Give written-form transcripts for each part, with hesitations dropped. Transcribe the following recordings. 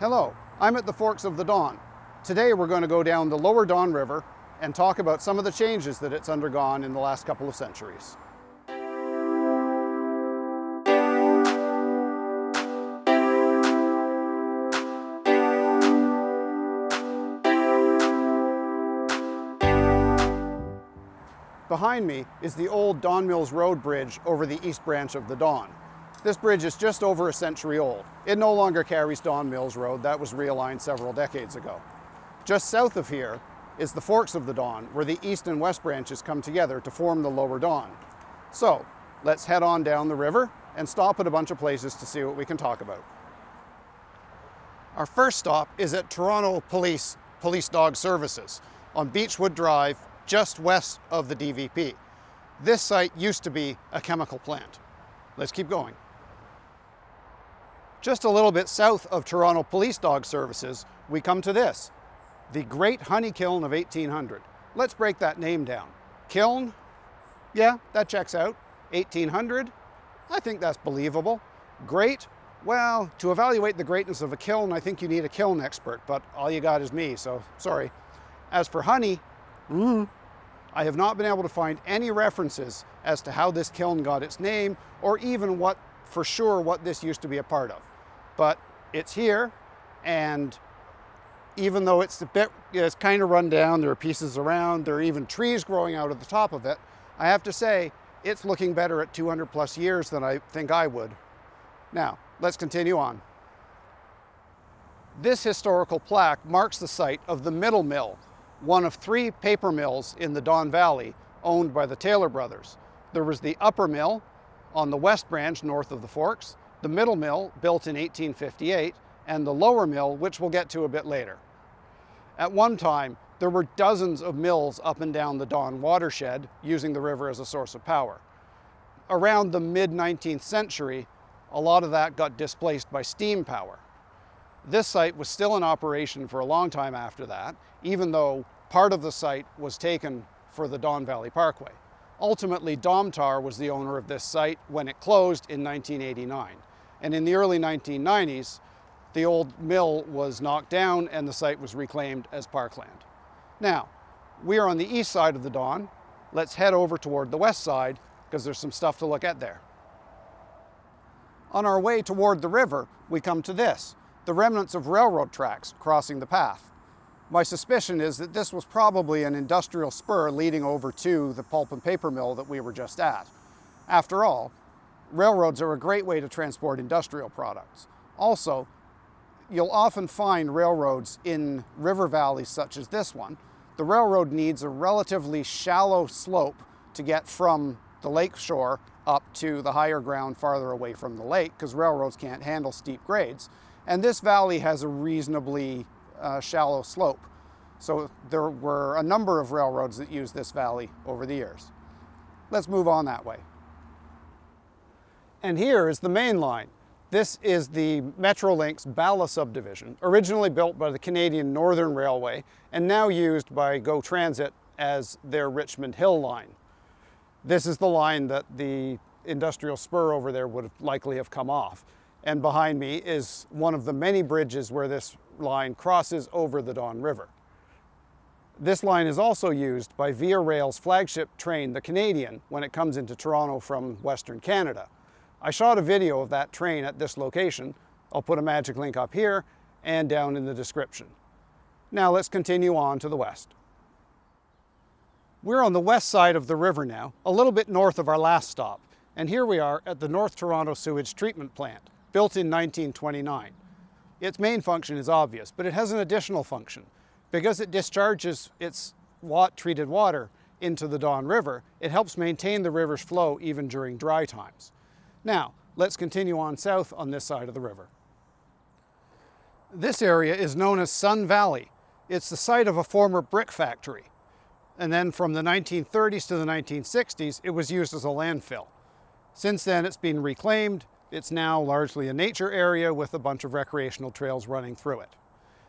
Hello, I'm at the forks of the Don. Today we're going to go down the lower Don River and talk about some of the changes that it's undergone in the last couple of centuries. Behind me is the old Don Mills Road bridge over the east branch of the Don. This bridge is just over a century old. It no longer carries Don Mills Road. That was realigned several decades ago. Just south of here is the forks of the Don, where the east and west branches come together to form the lower Don. So let's head on down the river and stop at a bunch of places to see what we can talk about. Our first stop is at Toronto Police Dog Services on Beechwood Drive, just west of the DVP. This site used to be a chemical plant. Let's keep going. Just a little bit south of Toronto Police Dog Services, we come to this, the Great Honey Kiln of 1800. Let's break that name down. Kiln, yeah, that checks out. 1800, I think that's believable. Great, well, to evaluate the greatness of a kiln, I think you need a kiln expert, but all you got is me, so sorry. As for honey, I have not been able to find any references as to how this kiln got its name, or even what this used to be a part of. But it's here, and even though it's kind of run down, there are pieces around, there are even trees growing out of the top of it, I have to say, it's looking better at 200 plus years than I think I would. Now, let's continue on. This historical plaque marks the site of the Middle Mill, one of 3 paper mills in the Don Valley owned by the Taylor brothers. There was the upper mill on the west branch north of the forks, the middle mill built in 1858, and the lower mill, which we'll get to a bit later. At one time, there were dozens of mills up and down the Don watershed using the river as a source of power. Around the mid-19th century, a lot of that got displaced by steam power. This site was still in operation for a long time after that, even though part of the site was taken for the Don Valley Parkway. Ultimately, Domtar was the owner of this site when it closed in 1989. And in the early 1990s, the old mill was knocked down and the site was reclaimed as parkland. Now, we are on the east side of the Don. Let's head over toward the west side because there's some stuff to look at there. On our way toward the river, we come to this, the remnants of railroad tracks crossing the path. My suspicion is that this was probably an industrial spur leading over to the pulp and paper mill that we were just at. After all, railroads are a great way to transport industrial products. Also, you'll often find railroads in river valleys such as this one. The railroad needs a relatively shallow slope to get from the lake shore up to the higher ground farther away from the lake because railroads can't handle steep grades. And this valley has a reasonably shallow slope. So there were a number of railroads that used this valley over the years. Let's move on that way. And here is the main line. This is the Metrolinx Bala subdivision, originally built by the Canadian Northern Railway and now used by GO Transit as their Richmond Hill line. This is the line that the industrial spur over there would likely have come off. And behind me is one of the many bridges where this line crosses over the Don River. This line is also used by Via Rail's flagship train, the Canadian, when it comes into Toronto from Western Canada. I shot a video of that train at this location. I'll put a magic link up here and down in the description. Now let's continue on to the west. We're on the west side of the river now, a little bit north of our last stop, and here we are at the North Toronto Sewage Treatment Plant, built in 1929. Its main function is obvious, but it has an additional function. Because it discharges its treated water into the Don River, it helps maintain the river's flow even during dry times. Now, let's continue on south on this side of the river. This area is known as Sun Valley. It's the site of a former brick factory. And then from the 1930s to the 1960s, it was used as a landfill. Since then, it's been reclaimed. It's now largely a nature area with a bunch of recreational trails running through it.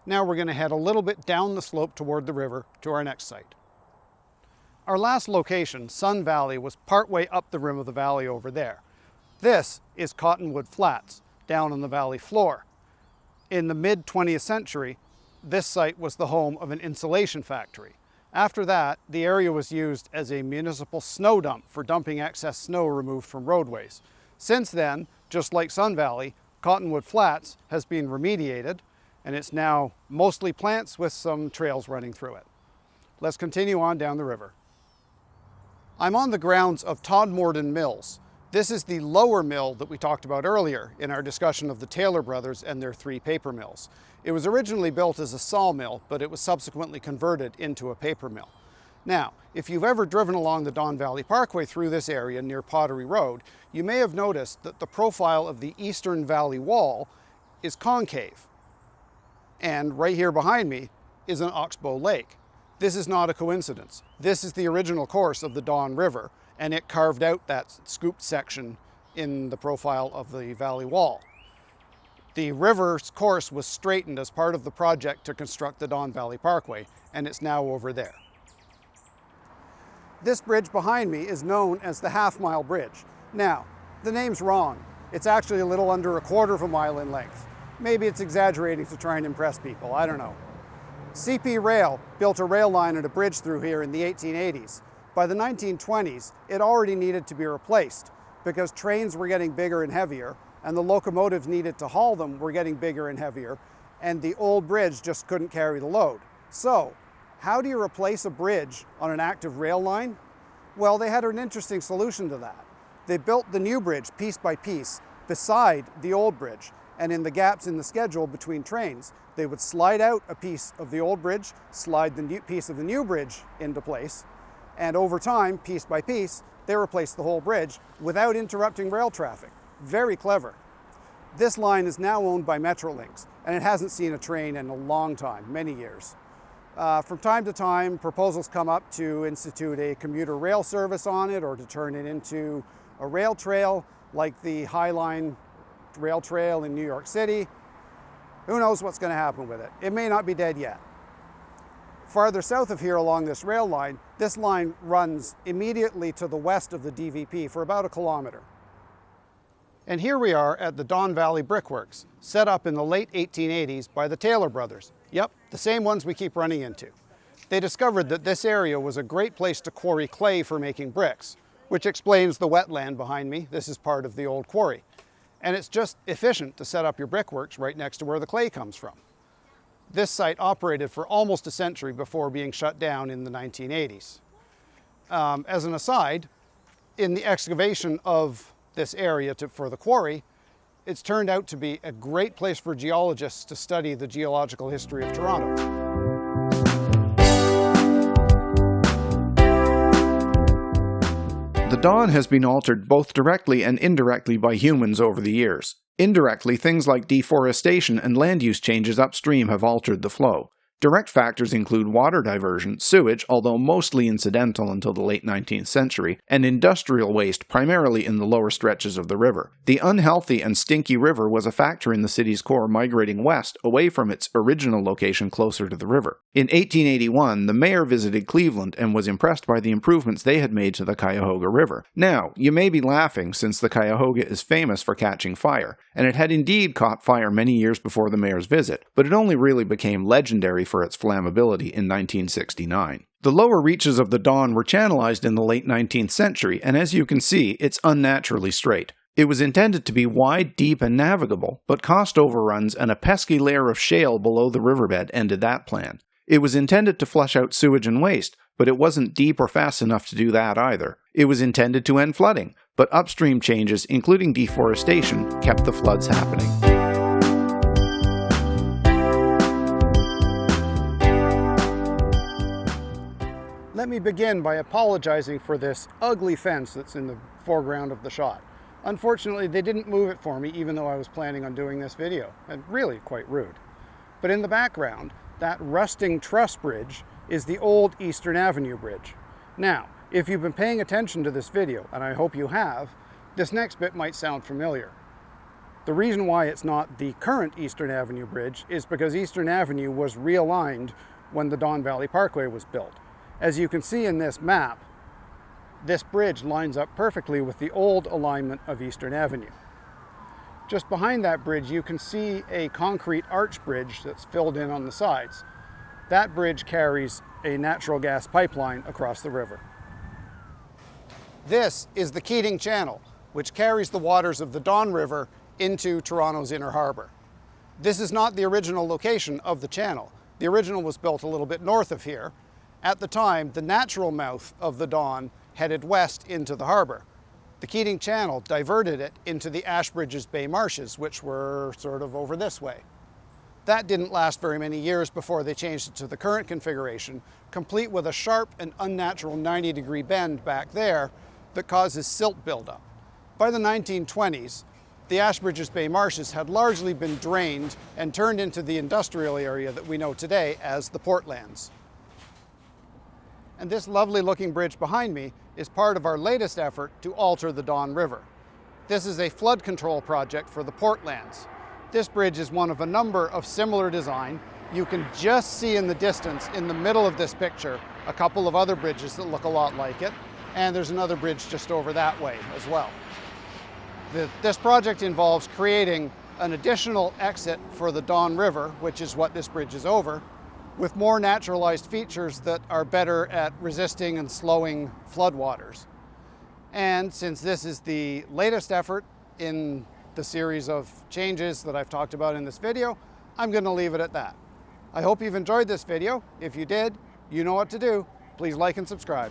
Now we're going to head a little bit down the slope toward the river to our next site. Our last location, Sun Valley, was partway up the rim of the valley over there. This is Cottonwood Flats, down on the valley floor. In the mid-20th century, this site was the home of an insulation factory. After that, the area was used as a municipal snow dump for dumping excess snow removed from roadways. Since then, just like Sun Valley, Cottonwood Flats has been remediated, and it's now mostly plants with some trails running through it. Let's continue on down the river. I'm on the grounds of Todmorden Mills. This is the lower mill that we talked about earlier in our discussion of the Taylor brothers and their 3 paper mills. It was originally built as a sawmill, but it was subsequently converted into a paper mill. Now, if you've ever driven along the Don Valley Parkway through this area near Pottery Road, you may have noticed that the profile of the eastern valley wall is concave. And right here behind me is an oxbow lake. This is not a coincidence. This is the original course of the Don River, and it carved out that scooped section in the profile of the valley wall. The river's course was straightened as part of the project to construct the Don Valley Parkway, and it's now over there. This bridge behind me is known as the Half-Mile Bridge. Now, the name's wrong. It's actually a little under 1/4 mile in length. Maybe it's exaggerating to try and impress people, I don't know. CP Rail built a rail line and a bridge through here in the 1880s. By the 1920s, it already needed to be replaced because trains were getting bigger and heavier, and the locomotives needed to haul them were getting bigger and heavier, and the old bridge just couldn't carry the load. So, how do you replace a bridge on an active rail line? Well, they had an interesting solution to that. They built the new bridge piece by piece beside the old bridge, and in the gaps in the schedule between trains, they would slide out a piece of the old bridge, slide the new piece of the new bridge into place, and over time, piece by piece, they replaced the whole bridge without interrupting rail traffic. Very clever. This line is now owned by Metrolinx, and it hasn't seen a train in a long time, many years. From time to time, proposals come up to institute a commuter rail service on it or to turn it into a rail trail like the High Line Rail Trail in New York City. Who knows what's going to happen with it? It may not be dead yet. Farther south of here along this rail line, this line runs immediately to the west of the DVP for about 1 kilometer. And here we are at the Don Valley Brickworks, set up in the late 1880s by the Taylor brothers. Yep, the same ones we keep running into. They discovered that this area was a great place to quarry clay for making bricks, which explains the wetland behind me. This is part of the old quarry. And it's just efficient to set up your brickworks right next to where the clay comes from. This site operated for almost a century before being shut down in the 1980s. As an aside, in the excavation of this area for the quarry, it's turned out to be a great place for geologists to study the geological history of Toronto. The Don has been altered both directly and indirectly by humans over the years. Indirectly, things like deforestation and land use changes upstream have altered the flow. Direct factors include water diversion, sewage, although mostly incidental until the late 19th century, and industrial waste primarily in the lower stretches of the river. The unhealthy and stinky river was a factor in the city's core migrating west, away from its original location closer to the river. In 1881, the mayor visited Cleveland and was impressed by the improvements they had made to the Cuyahoga River. Now, you may be laughing since the Cuyahoga is famous for catching fire, and it had indeed caught fire many years before the mayor's visit, but it only really became legendary for its flammability in 1969. The lower reaches of the Don were channelized in the late 19th century, and as you can see, it's unnaturally straight. It was intended to be wide, deep, and navigable, but cost overruns and a pesky layer of shale below the riverbed ended that plan. It was intended to flush out sewage and waste, but it wasn't deep or fast enough to do that either. It was intended to end flooding, but upstream changes, including deforestation, kept the floods happening. Let me begin by apologizing for this ugly fence that's in the foreground of the shot. Unfortunately, they didn't move it for me, even though I was planning on doing this video, and really quite rude. But in the background, that rusting truss bridge is the old Eastern Avenue Bridge. Now, if you've been paying attention to this video, and I hope you have, this next bit might sound familiar. The reason why it's not the current Eastern Avenue Bridge is because Eastern Avenue was realigned when the Don Valley Parkway was built. As you can see in this map, this bridge lines up perfectly with the old alignment of Eastern Avenue. Just behind that bridge, you can see a concrete arch bridge that's filled in on the sides. That bridge carries a natural gas pipeline across the river. This is the Keating Channel, which carries the waters of the Don River into Toronto's inner harbour. This is not the original location of the channel. The original was built a little bit north of here. At the time, the natural mouth of the Don headed west into the harbour. The Keating Channel diverted it into the Ashbridges Bay marshes, which were sort of over this way. That didn't last very many years before they changed it to the current configuration, complete with a sharp and unnatural 90-degree bend back there that causes silt buildup. By the 1920s, the Ashbridges Bay marshes had largely been drained and turned into the industrial area that we know today as the Portlands. And this lovely looking bridge behind me is part of our latest effort to alter the Don River. This is a flood control project for the Portlands. This bridge is one of a number of similar design. You can just see in the distance, in the middle of this picture, a couple of other bridges that look a lot like it, and there's another bridge just over that way as well. This project involves creating an additional exit for the Don River, which is what this bridge is over, with more naturalized features that are better at resisting and slowing floodwaters. And since this is the latest effort in the series of changes that I've talked about in this video, I'm going to leave it at that. I hope you've enjoyed this video. If you did, you know what to do. Please like and subscribe.